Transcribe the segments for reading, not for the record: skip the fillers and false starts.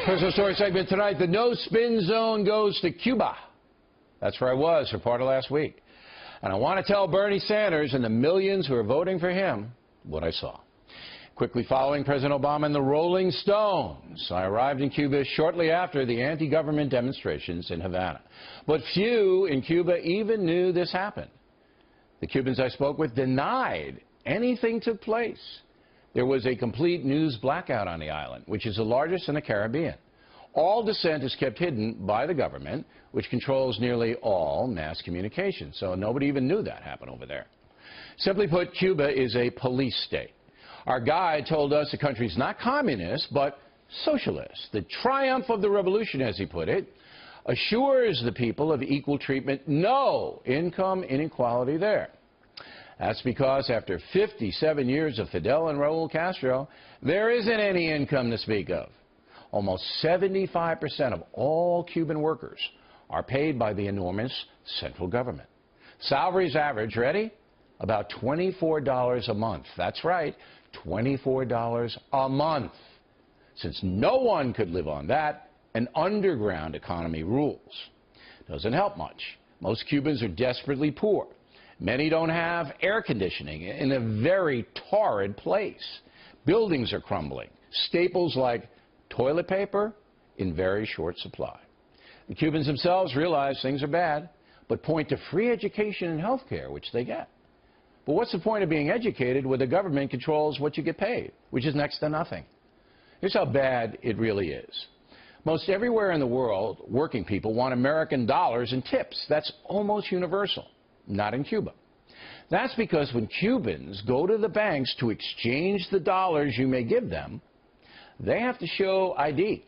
Personal story segment tonight. The no-spin zone goes to Cuba. That's where I was for part of last week. And I want to tell Bernie Sanders and the millions who are voting for him what I saw. Quickly following President Obama and the Rolling Stones, I arrived in Cuba shortly after the anti-government demonstrations in Havana. But few in Cuba even knew this happened. The Cubans I spoke with denied anything took place. There was a complete news blackout on the island, which is the largest in the Caribbean. All dissent is kept hidden by the government, which controls nearly all mass communication. So nobody even knew that happened over there. Simply put, Cuba is a police state. Our guide told us the country's not communist, but socialist. The triumph of the revolution, as he put it, assures the people of equal treatment, no income inequality there. That's because after 57 years of Fidel and Raul Castro, there isn't any income to speak of. Almost 75% of all Cuban workers are paid by the enormous central government. Salaries average, ready? About $24 a month. That's right, $24 a month. Since no one could live on that, an underground economy rules. Doesn't help much. Most Cubans are desperately poor. Many don't have air conditioning in a very torrid place. Buildings are crumbling. Staples like toilet paper in very short supply. The Cubans themselves realize things are bad, but point to free education and health care, which they get. But what's the point of being educated where the government controls what you get paid, which is next to nothing? Here's how bad it really is. Most everywhere in the world, working people want American dollars and tips. That's almost universal. Not in Cuba. That's because when Cubans go to the banks to exchange the dollars you may give them, they have to show ID,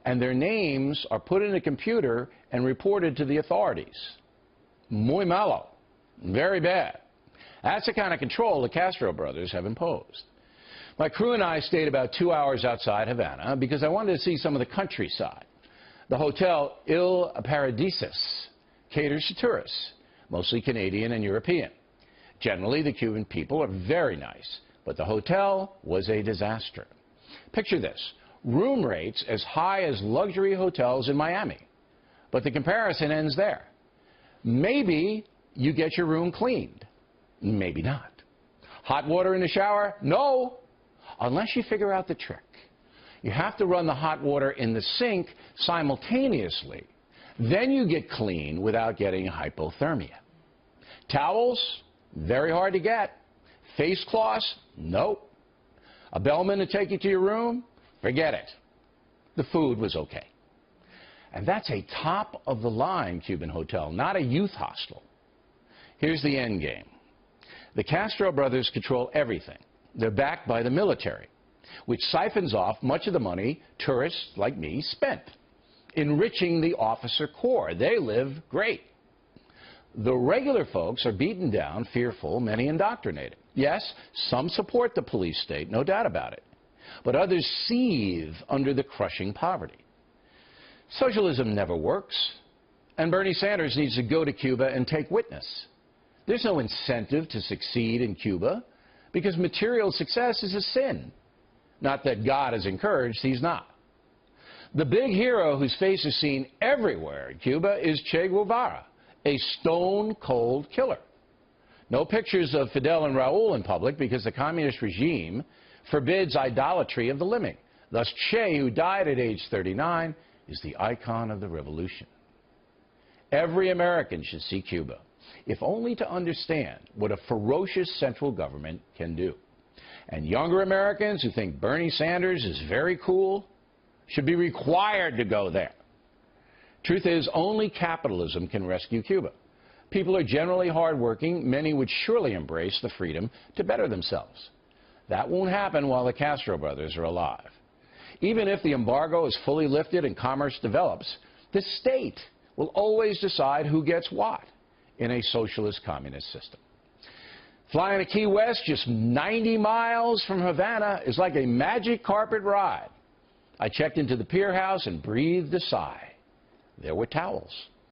and their names are put in a computer and reported to the authorities. Muy malo. Very bad. That's the kind of control the Castro brothers have imposed. My crew and I stayed about 2 hours outside Havana because I wanted to see some of the countryside. The hotel Il Paradisus caters to tourists, mostly Canadian and European. Generally, the Cuban people are very nice, but the hotel was a disaster. Picture this, room rates as high as luxury hotels in Miami, but the comparison ends there. Maybe you get your room cleaned, maybe not. Hot water in the shower? No, unless you figure out the trick. You have to run the hot water in the sink simultaneously. Then you get clean without getting hypothermia. Towels? Very hard to get. Face cloths? Nope. A bellman to take you to your room? Forget it. The food was okay. And that's a top-of-the-line Cuban hotel, not a youth hostel. Here's the end game. The Castro brothers control everything. They're backed by the military, which siphons off much of the money tourists like me spent, enriching the officer corps. They live great. The regular folks are beaten down, fearful, many indoctrinated. Yes, some support the police state, no doubt about it. But others seethe under the crushing poverty. Socialism never works, and Bernie Sanders needs to go to Cuba and take witness. There's no incentive to succeed in Cuba because material success is a sin. Not that God is encouraged, he's not. The big hero whose face is seen everywhere in Cuba is Che Guevara, a stone-cold killer. No pictures of Fidel and Raul in public because the communist regime forbids idolatry of the living. Thus, Che, who died at age 39, is the icon of the revolution. Every American should see Cuba, if only to understand what a ferocious central government can do. And younger Americans who think Bernie Sanders is very cool should be required to go there. Truth is, only capitalism can rescue Cuba. People are generally hardworking. Many would surely embrace the freedom to better themselves. That won't happen while the Castro brothers are alive. Even if the embargo is fully lifted and commerce develops, the state will always decide who gets what in a socialist communist system. Flying to Key West, just 90 miles from Havana, is like a magic carpet ride. I checked into the pier house and breathed a sigh. There were towels.